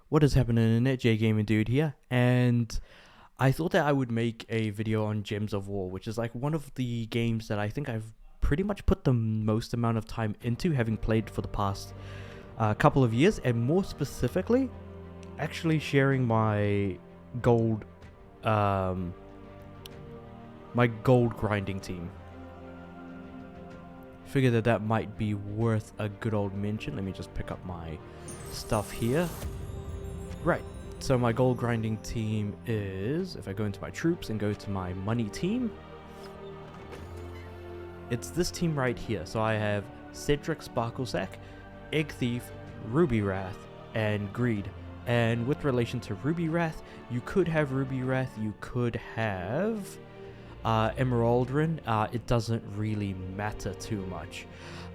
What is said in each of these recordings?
What is happening in it? J Gaming Dude here, and I thought that I would make a video on Gems of War, which is like one of the games that I think I've pretty much put the most amount of time into, having played for the past couple of years, and more specifically, actually sharing gold, um, my gold grinding team. Figure that might be worth a good old mention. Let me just pick up my stuff here. Right, so my gold grinding team is, if I go into my troops and go to my money team, it's this team right here. So I have Cedric Sparklesack, Egg Thief, Ruby Wrath, and Greed. And with relation to Ruby Wrath, you could have Ruby Wrath, you could have Emeraldrin. It doesn't really matter too much.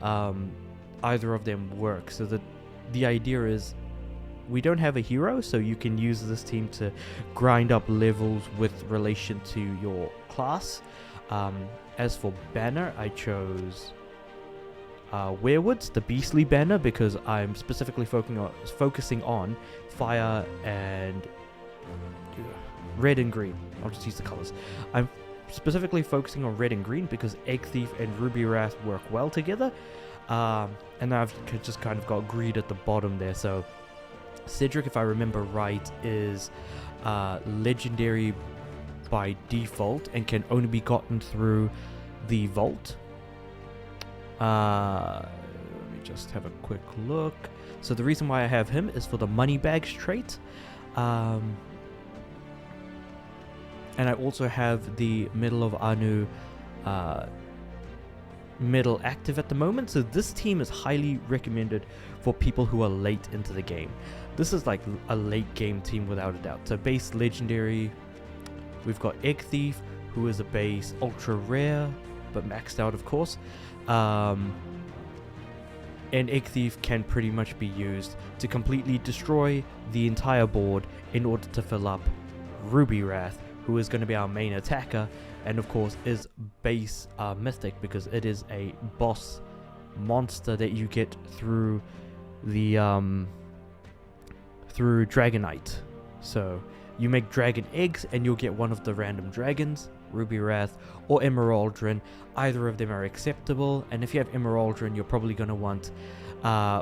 Either of them work. So the idea is, we don't have a hero, so you can use this team to grind up levels with relation to your class. As for banner, I chose Werewoods, the Beastly banner, because I'm specifically focusing on fire and red and green. I'll just use the colors. I'm specifically focusing on red and green because Egg Thief and Ruby Wrath work well together. And now I've just kind of got Greed at the bottom there, so Cedric, if I remember right, is legendary by default and can only be gotten through the vault. Let me just have a quick look. So the reason why I have him is for the money bags trait. And I also have the Middle of Anu middle active at the moment, so this team is highly recommended for people who are late into the game. This is like a late game team without a doubt. So base legendary, we've got Egg Thief, who is a base ultra rare but maxed out, of course, and Egg Thief can pretty much be used to completely destroy the entire board in order to fill up Ruby Wrath, who is going to be our main attacker, and of course is base mythic because it is a boss monster that you get through the through Dragonite. So you make dragon eggs and you'll get one of the random dragons, Ruby Wrath or Emeraldrin. Either of them are acceptable, and if you have Emeraldrin, you're probably going to want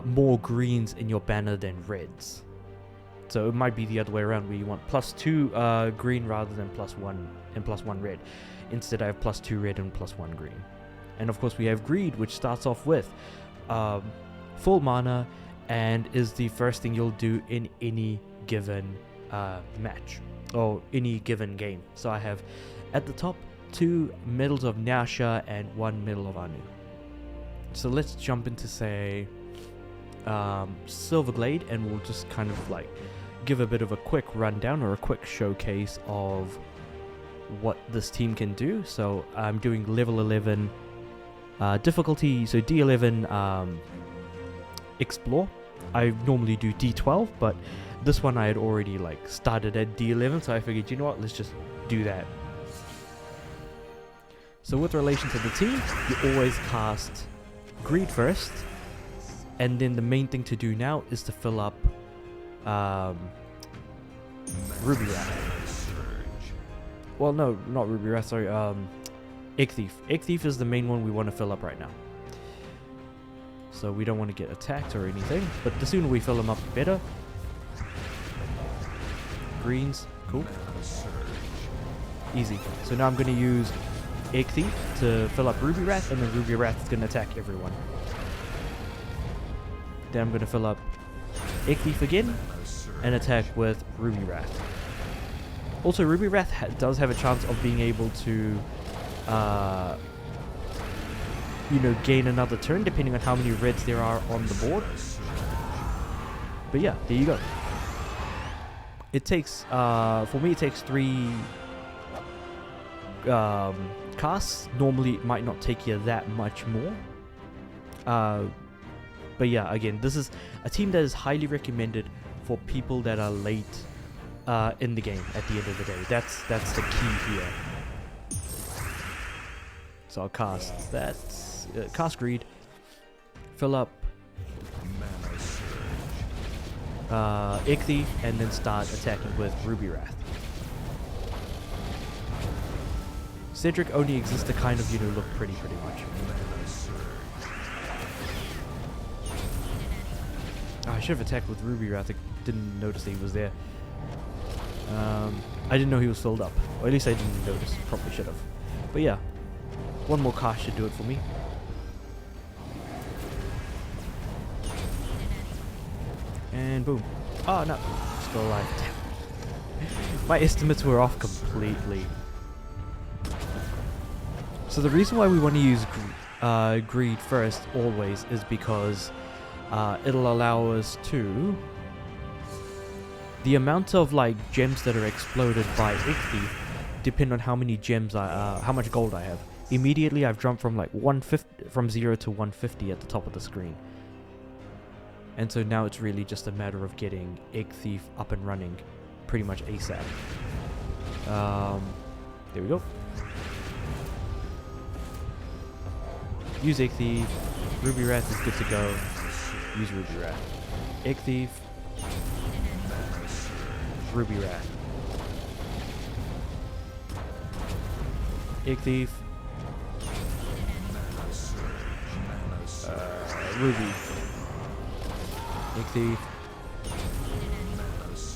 more greens in your banner than reds. So it might be the other way around, where you want +2 green rather than +1 and +1 red. Instead I have +2 red and +1 green. And of course we have Greed, which starts off with full mana and is the first thing you'll do in any given match or any given game. So I have at the top 2 Medals of Nasha and 1 Medal of Anu. So let's jump into, say, Silverglade, and we'll just kind of like give a bit of a quick rundown or a quick showcase of what this team can do. So I'm doing level 11 difficulty, so D11 explore. I normally do D12, but this one I had already like started at D11, so I figured, you know what, let's just do that. So with relation to the team, you always cast Greed first, and then the main thing to do now is to fill up Ruby Wrath. Well, no, not Ruby Wrath, sorry, Egg Thief. Egg Thief is the main one we want to fill up right now. So we don't want to get attacked or anything, but the sooner we fill them up, the better. Greens, cool. Easy. So now I'm going to use Egg Thief to fill up Ruby Wrath, and then Ruby Wrath is going to attack everyone. Then I'm going to fill up Egg Thief again and attack with Ruby Wrath. Also, Ruby Wrath does have a chance of being able to gain another turn depending on how many reds there are on the board. But yeah, there you go. It takes, for me, it takes 3 casts. Normally it might not take you that much more. But yeah, again, this is a team that is highly recommended for people that are late in the game at the end of the day. That's the key here. So I'll cast that. Cast Greed. Fill up Egg Thief, and then start attacking with Ruby Wrath. Cedric only exists to kind of, you know, look pretty much. Oh, I should have attacked with Ruby Wrath. I didn't notice that he was there. I didn't know he was filled up. Or at least I didn't notice. Probably should have. But yeah. One more cast should do it for me. And boom. Oh no. Still alive. Damn. My estimates were off completely. So the reason why we want to use Greed first, always, is because it'll allow us to... The amount of like gems that are exploded by Egg Thief depend on how many gems how much gold I have. Immediately I've jumped from like 150, from 0 to 150 at the top of the screen. And so now it's really just a matter of getting Egg Thief up and running pretty much ASAP. There we go. Use Egg Thief. Ruby Wrath is good to go. Use Ruby Wrath. Egg Thief. Ruby Wrath. Egg Thief. Ruby. Egg Thief.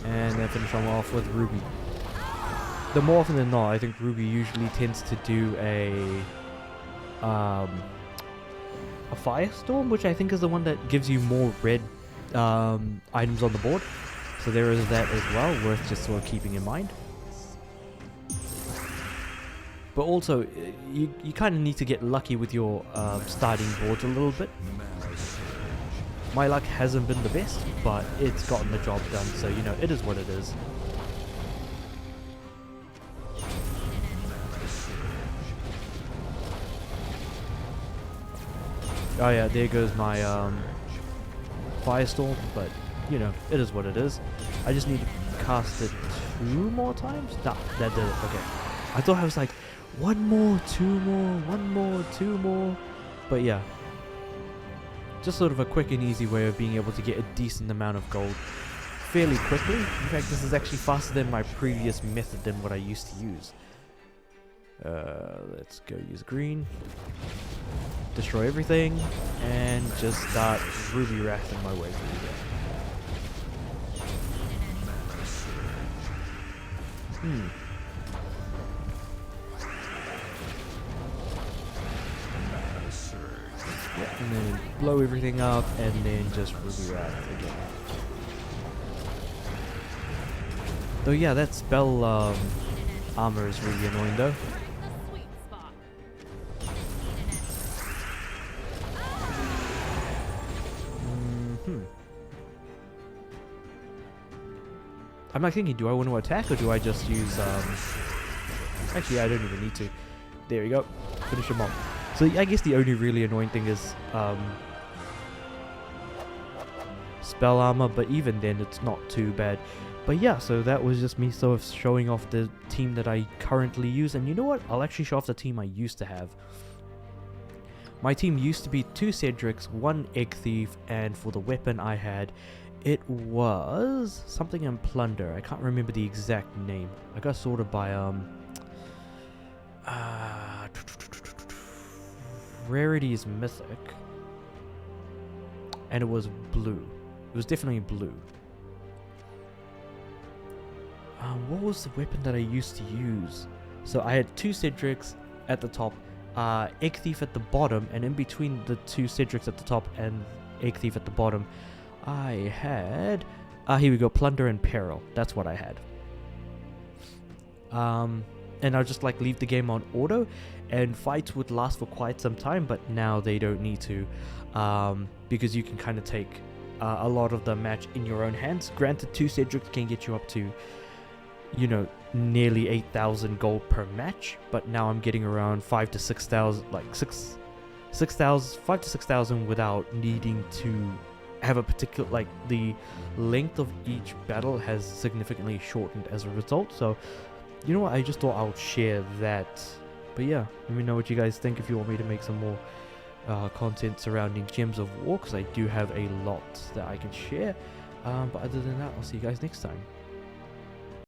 And then finish them off with Ruby. The more often than not, I think Ruby usually tends to do a Firestorm, which I think is the one that gives you more red items on the board. So there is that as well, worth just sort of keeping in mind. But also, you kind of need to get lucky with your starting boards a little bit. My luck hasn't been the best, but it's gotten the job done, so you know, it is what it is. Oh yeah, there goes my Firestorm, but you know, it is what it is. I just need to cast it 2 more times? Nah, that did it, okay. I thought I was like, 1 more, 2 more, 1 more, 2 more. But yeah. Just sort of a quick and easy way of being able to get a decent amount of gold fairly quickly. In fact, this is actually faster than my previous method than what I used to use. Let's go use green. Destroy everything. And just start Ruby Wrathing my way through there. Yeah, and then blow everything up, and then just Ruby Wrath again. Though yeah, that spell armor is really annoying though. I'm like thinking, do I want to attack or do I just use actually I don't even need to. There we go. Finish him off. So I guess the only really annoying thing is spell armor, but even then it's not too bad. But yeah, so that was just me sort of showing off the team that I currently use. And you know what? I'll actually show off the team I used to have. My team used to be 2 Cedrics, 1 Egg Thief, and for the weapon I had, it was something in Plunder. I can't remember the exact name. I got sorted by Rarity is Mythic, and it was blue. It was definitely blue. What was the weapon that I used to use? So I had 2 Cedrics at the top, Egg Thief at the bottom, and in between the 2 Cedrics at the top and Egg Thief at the bottom, I had... here we go, Plunder and Peril. That's what I had. And I'll just like leave the game on auto, and fights would last for quite some time, but now they don't need to, because you can kind of take a lot of the match in your own hands. Granted, 2 Cedrics can get you up to, you know, nearly 8,000 gold per match, but now I'm getting around 5 to 6,000, like 6,000, 5 to 6,000 without needing to have a particular, like, the length of each battle has significantly shortened as a result. So you know what, I just thought I would share that. But yeah, let me know what you guys think if you want me to make some more content surrounding Gems of War, because I do have a lot that I can share. But other than that, I'll see you guys next time.